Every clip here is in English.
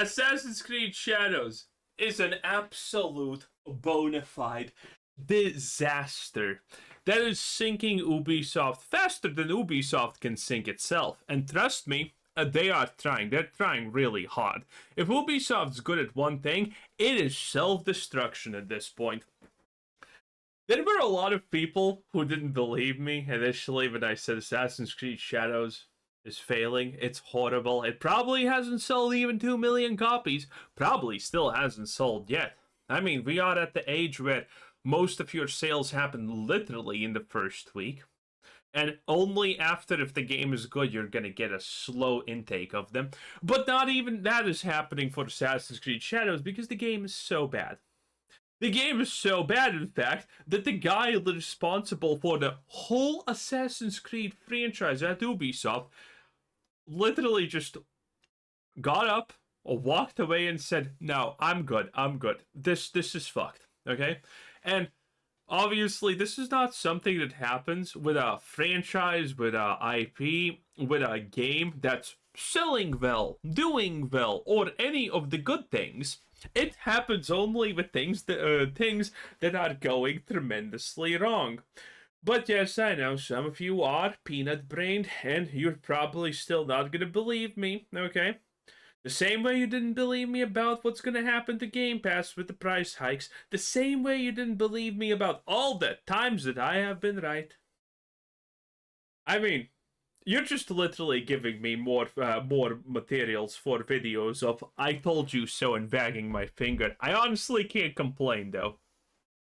Assassin's Creed Shadows is an absolute bona fide disaster that is sinking Ubisoft faster than Ubisoft can sink itself. And trust me, they are trying. They're trying really hard. If Ubisoft's good at one thing, it is self-destruction at this point. There were a lot of people who didn't believe me initially when I said Assassin's Creed Shadows is failing. It's horrible. It probably hasn't sold even 2 million copies. Probably still hasn't sold yet. I mean, we are at the age where most of your sales happen literally in the first week. And only after, if the game is good, you're going to get a slow intake of them. But not even that is happening for Assassin's Creed Shadows because the game is so bad. The game is so bad, in fact, that the guy responsible for the whole Assassin's Creed franchise at Ubisoft literally just got up or walked away and said, "No, I'm good. I'm good. This is fucked." Okay? And obviously, this is not something that happens with a franchise, with a IP, with a game that's selling well, doing well, or any of the good things. It happens only with things that are going tremendously wrong. But yes, I know some of you are peanut-brained, and you're probably still not gonna believe me, okay? The same way you didn't believe me about what's gonna happen to Game Pass with the price hikes, the same way you didn't believe me about all the times that I have been right. I mean, you're just literally giving me more materials for videos of "I told you so" and wagging my finger. I honestly can't complain, though.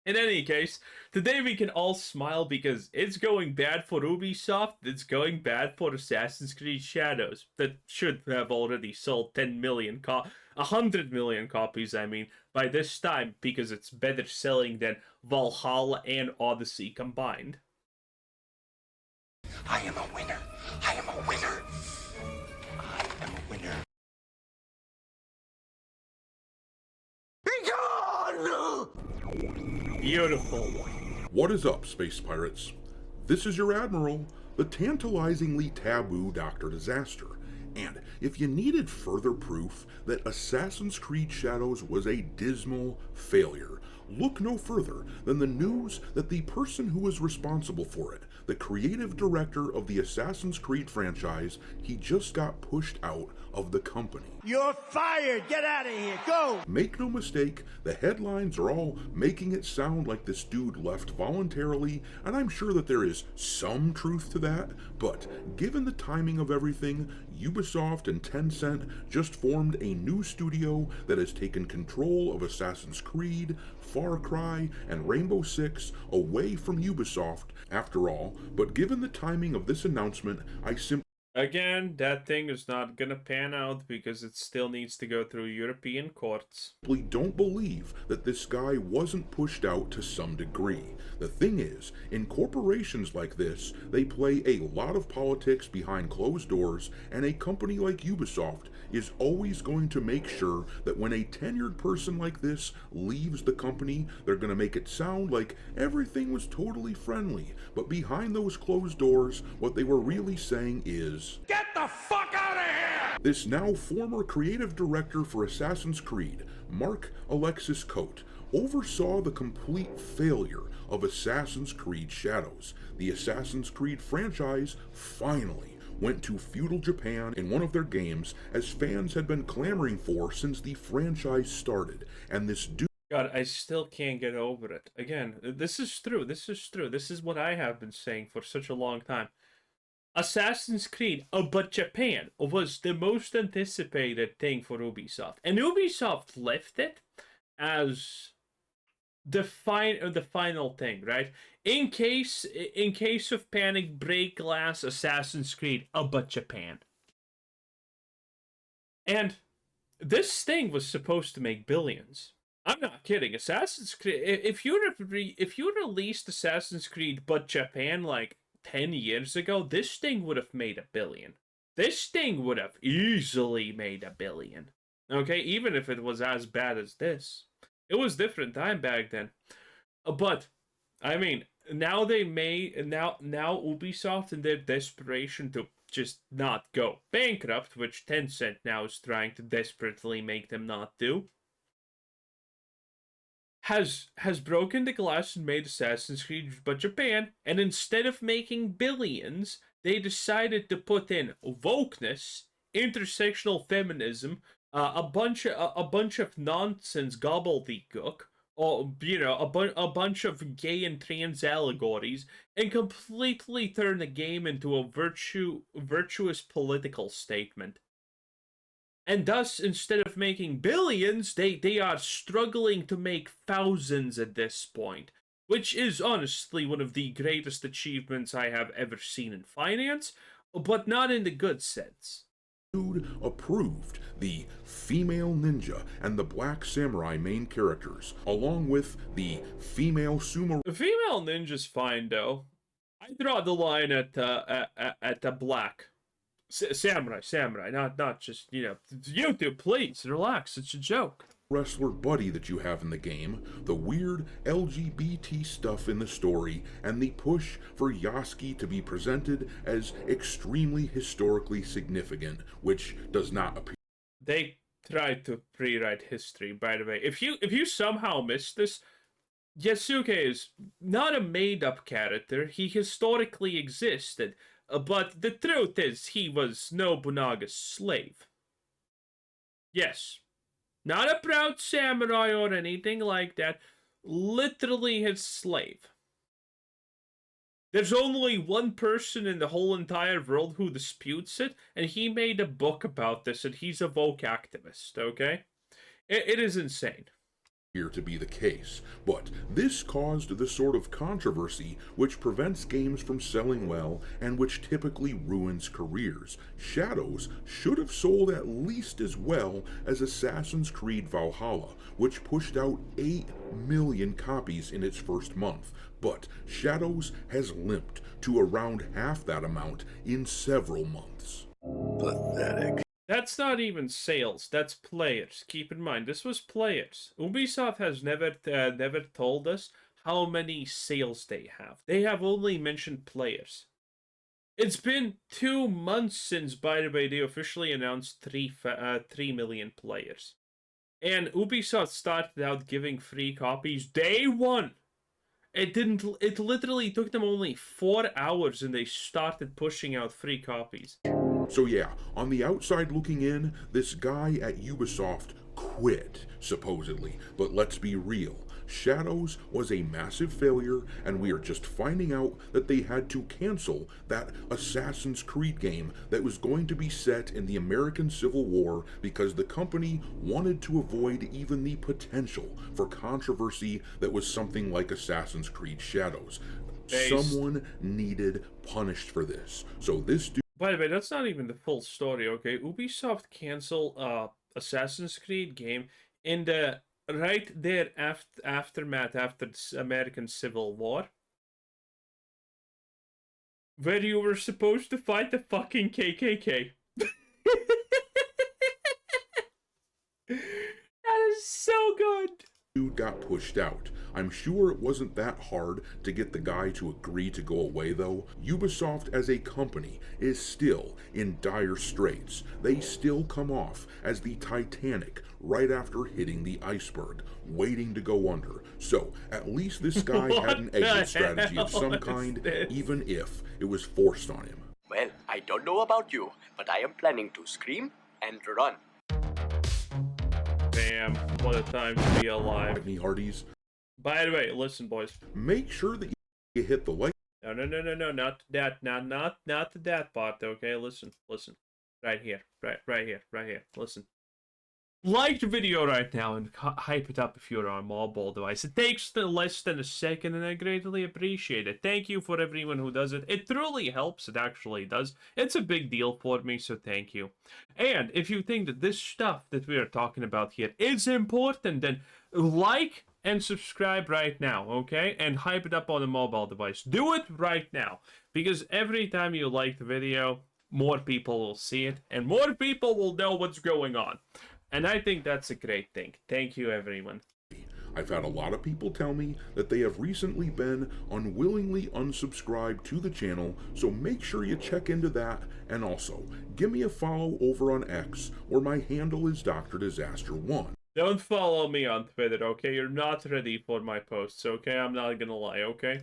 In any case, today we can all smile because it's going bad for Ubisoft, it's going bad for Assassin's Creed Shadows, that should have already sold 100 million copies, I mean, by this time, because it's better selling than Valhalla and Odyssey combined. I am a winner. I am a winner. I am a winner. Be gone! Beautiful. What is up, space pirates? This is your admiral, the tantalizingly taboo Dr. Disaster. And if you needed further proof that Assassin's Creed Shadows was a dismal failure, look no further than the news that the person who was responsible for it, the creative director of the Assassin's Creed franchise, he just got pushed out of the company. You're fired! Get out of here! Go! Make no mistake, the headlines are all making it sound like this dude left voluntarily, and I'm sure that there is some truth to that, but given the timing of everything, Ubisoft and Tencent just formed a new studio that has taken control of Assassin's Creed, Far Cry, and Rainbow Six away from Ubisoft after all, but given the timing of this announcement, I simply Again, that thing is not gonna pan out because it still needs to go through European courts. don't believe that this guy wasn't pushed out to some degree. The thing is, in corporations like this, they play a lot of politics behind closed doors, and a company like Ubisoft is always going to make sure that when a tenured person like this leaves the company, they're going to make it sound like everything was totally friendly. But behind those closed doors, what they were really saying is, Get the fuck out of here! this now former creative director for Assassin's Creed, Mark Alexis Cote, oversaw the complete failure of Assassin's Creed Shadows. The Assassin's Creed franchise finally went to feudal Japan in one of their games, as fans had been clamoring for since the franchise started, and this dude... God, I still can't get over it. Again, this is true, this is true, this is what I have been saying for such a long time. Assassin's Creed, but Japan was the most anticipated thing for Ubisoft. And Ubisoft left it as the final thing, right? In case of panic, break glass, Assassin's Creed, but Japan. And this thing was supposed to make billions. I'm not kidding. Assassin's Creed, if you released Assassin's Creed but Japan like 10 years ago, this thing would have made $1 billion. This thing would have easily made $1 billion. Okay, even if it was as bad as this. It was different time back then. But I mean, now Ubisoft, in their desperation to just not go bankrupt, which Tencent now is trying to desperately make them not do, has broken the glass and made Assassin's Creed but Japan, and instead of making billions, they decided to put in wokeness, intersectional feminism, a bunch of nonsense gobbledygook, or a bunch of gay and trans allegories, and completely turn the game into a virtuous political statement. And thus, instead of making billions, they are struggling to make thousands at this point, which is honestly one of the greatest achievements I have ever seen in finance, but not in the good sense. Dude approved the female ninja and the black samurai main characters, along with the female sumo. The female ninja's fine though. I draw the line at the black samurai, not just YouTube. Please relax. It's a joke. Wrestler buddy that you have in the game, the weird LGBT stuff in the story, and the push for Yasuke to be presented as extremely historically significant, which does not appear. They tried to rewrite history, by the way. If you somehow missed this, Yasuke is not a made-up character. He historically existed, but the truth is he was Nobunaga's slave. Yes. Not a proud samurai or anything like that. Literally his slave. There's only one person in the whole entire world who disputes it, and he made a book about this, and he's a woke activist, okay? It is insane. Here to be the case, but this caused the sort of controversy which prevents games from selling well and which typically ruins careers. Shadows should have sold at least as well as Assassin's Creed Valhalla, which pushed out 8 million copies in its first month, but Shadows has limped to around half that amount in several months. Pathetic. That's not even sales, that's players. Keep in mind, this was players. Ubisoft has never told us how many sales they have. They have only mentioned players. It's been 2 months since, by the way, they officially announced 3 million players. And Ubisoft started out giving free copies day 1. It literally took them only 4 hours and they started pushing out free copies. So yeah, on the outside looking in, this guy at Ubisoft quit, supposedly. But let's be real, Shadows was a massive failure, and we are just finding out that they had to cancel that Assassin's Creed game that was going to be set in the American Civil War because the company wanted to avoid even the potential for controversy that was something like Assassin's Creed Shadows. Someone needed punished for this. So this dude... By the way, that's not even the full story, okay? Ubisoft canceled Assassin's Creed game in the right there aftermath after the American Civil War, where you were supposed to fight the fucking KKK. That is so good. Dude got pushed out. I'm sure it wasn't that hard to get the guy to agree to go away though. Ubisoft as a company is still in dire straits. They still come off as the Titanic right after hitting the iceberg, waiting to go under. So at least this guy had an exit strategy of some kind, even if it was forced on him. Well, I don't know about you, but I am planning to scream and run. Damn, what a time to be alive. Me Hardies. By the way, listen, boys. Make sure that you hit the like. No, not that, not to that part, okay? Listen. Right here, right here, listen. Like the video right now and hype it up if you're on a mobile device. It takes less than a second and I greatly appreciate it. Thank you for everyone who does it. It truly helps, it actually does. It's a big deal for me, so thank you. And if you think that this stuff that we are talking about here is important, then like and subscribe right now, okay? And hype it up on a mobile device. Do it right now, because every time you like the video, more people will see it and more people will know what's going on. And I think that's a great thing. Thank you, everyone. I've had a lot of people tell me that they have recently been unwillingly unsubscribed to the channel, so make sure you check into that, and also, give me a follow over on X, where my handle is Dr. Disaster1. Don't follow me on Twitter, okay? You're not ready for my posts, okay? I'm not gonna lie, okay?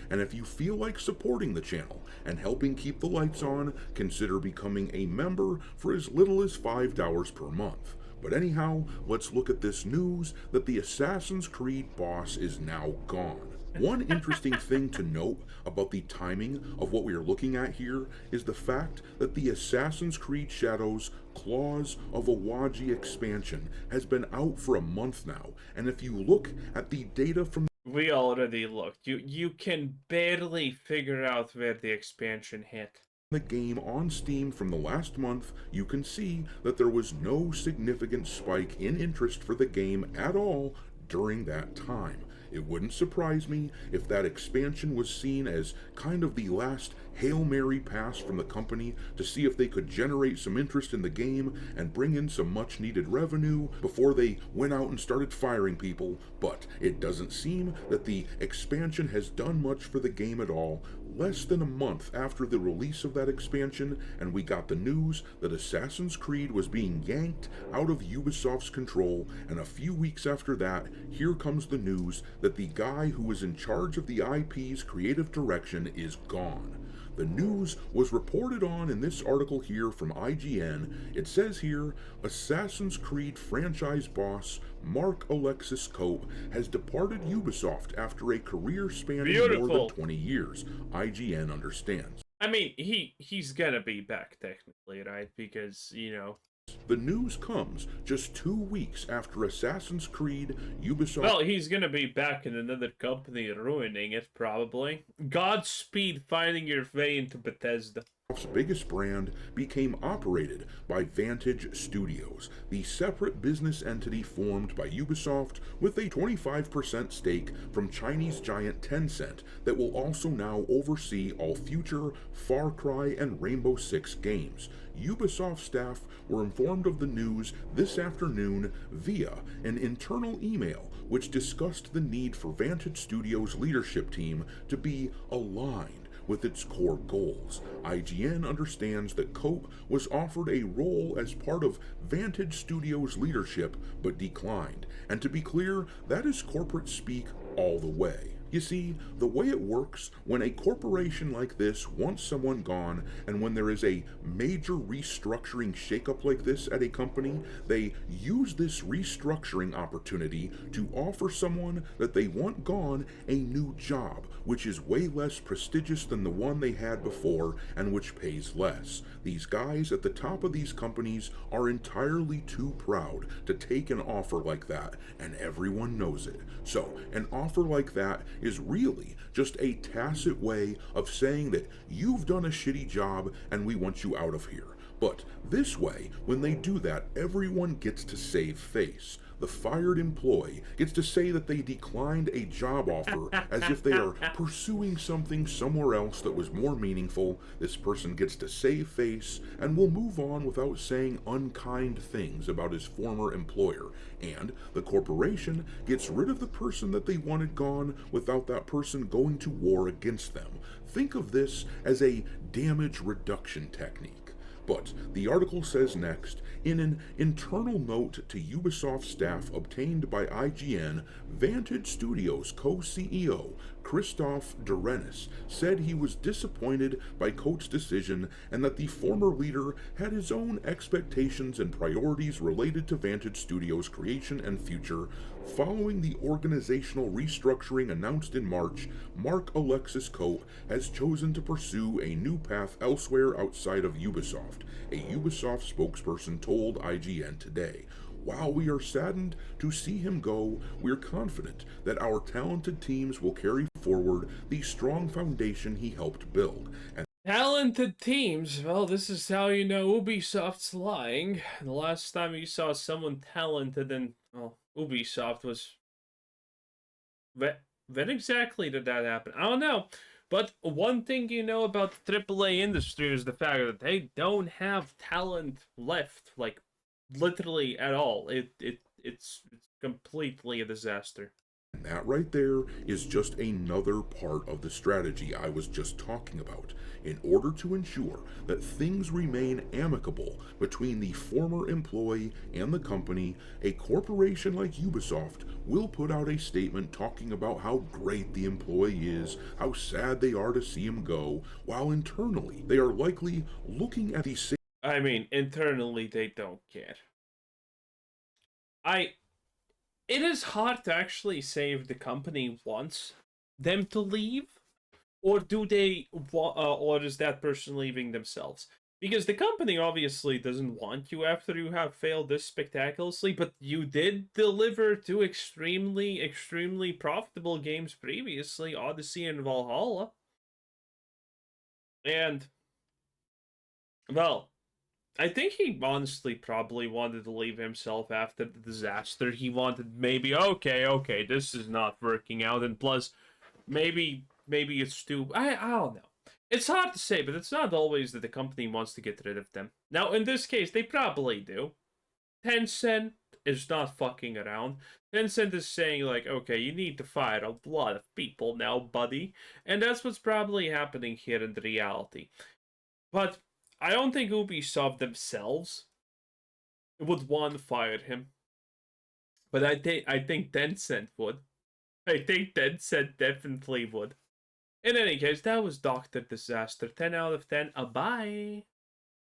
And if you feel like supporting the channel and helping keep the lights on, consider becoming a member for as little as $5 per month. But anyhow, let's look at this news that the Assassin's Creed boss is now gone. One interesting thing to note about the timing of what we are looking at here is the fact that the Assassin's Creed Shadows Claws of Awaji expansion has been out for a month now, and if you look at the data from We already looked. You can barely figure out where the expansion hit. the game on Steam from the last month, you can see that there was no significant spike in interest for the game at all during that time. It wouldn't surprise me if that expansion was seen as kind of the last Hail Mary pass from the company to see if they could generate some interest in the game and bring in some much needed revenue before they went out and started firing people, but it doesn't seem that the expansion has done much for the game at all. Less than a month after the release of that expansion, and we got the news that Assassin's Creed was being yanked out of Ubisoft's control, and a few weeks after that, here comes the news that the guy who was in charge of the IP's creative direction is gone. The news was reported on in this article here from IGN. It says here, Assassin's Creed franchise boss Mark Alexis Cope has departed Ubisoft after a career spanning more than 20 years. IGN understands. I mean, he's gonna be back technically, right? Because, you know... The news comes just 2 weeks after Assassin's Creed Ubisoft... Well, he's gonna be back in another company ruining it, probably. Godspeed finding your way into Bethesda. biggest brand became operated by Vantage Studios, the separate business entity formed by Ubisoft with a 25% stake from Chinese giant Tencent that will also now oversee all future Far Cry and Rainbow Six games. Ubisoft staff were informed of the news this afternoon via an internal email which discussed the need for Vantage Studios' leadership team to be aligned with its core goals. IGN understands that Cope was offered a role as part of Vantage Studios' leadership but declined. And to be clear, that is corporate speak all the way. You see, the way it works, when a corporation like this wants someone gone, and when there is a major restructuring shakeup like this at a company, they use this restructuring opportunity to offer someone that they want gone a new job, which is way less prestigious than the one they had before, and which pays less. These guys at the top of these companies are entirely too proud to take an offer like that, and everyone knows it. So, an offer like that is really just a tacit way of saying that you've done a shitty job and we want you out of here. But this way, when they do that, everyone gets to save face. The fired employee gets to say that they declined a job offer as if they are pursuing something somewhere else that was more meaningful. This person gets to save face and will move on without saying unkind things about his former employer. And the corporation gets rid of the person that they wanted gone without that person going to war against them. Think of this as a damage reduction technique. But the article says next, in an internal note to Ubisoft staff obtained by IGN, Vantage Studios co-CEO Christophe Durenis said he was disappointed by Coates' decision and that the former leader had his own expectations and priorities related to Vantage Studios' creation and future. Following the organizational restructuring announced in March, Mark Alexis Cope has chosen to pursue a new path elsewhere outside of Ubisoft, a Ubisoft spokesperson told IGN today. While we are saddened to see him go, we're confident that our talented teams will carry forward the strong foundation he helped build. And talented teams? Well, this is how you know Ubisoft's lying. The last time you saw someone talented in, well, Ubisoft was... When exactly did that happen? I don't know. But one thing you know about the AAA industry is the fact that they don't have talent left, like, literally at all. It's completely a disaster. And that right there is just another part of the strategy I was just talking about. In order to ensure that things remain amicable between the former employee and the company, a corporation like Ubisoft will put out a statement talking about how great the employee is, how sad they are to see him go, while internally they are likely looking at the same. I mean, internally they don't care. It is hard to actually say if the company wants them to leave, or do they or is that person leaving themselves? Because the company obviously doesn't want you after you have failed this spectacularly, but you did deliver two extremely profitable games previously, Odyssey and Valhalla. And, well, I think he honestly probably wanted to leave himself after the disaster. He wanted maybe, okay, this is not working out, and plus, maybe it's too. I don't know. It's hard to say, but it's not always that the company wants to get rid of them. Now, in this case, they probably do. Tencent is not fucking around. Tencent is saying, like, okay, you need to fire a lot of people now, buddy. And that's what's probably happening here in the reality. But I don't think Ubisoft themselves would want to fire him. But I think Tencent would. I think Tencent definitely would. In any case, that was Dr. Disaster. 10 out of 10. Bye.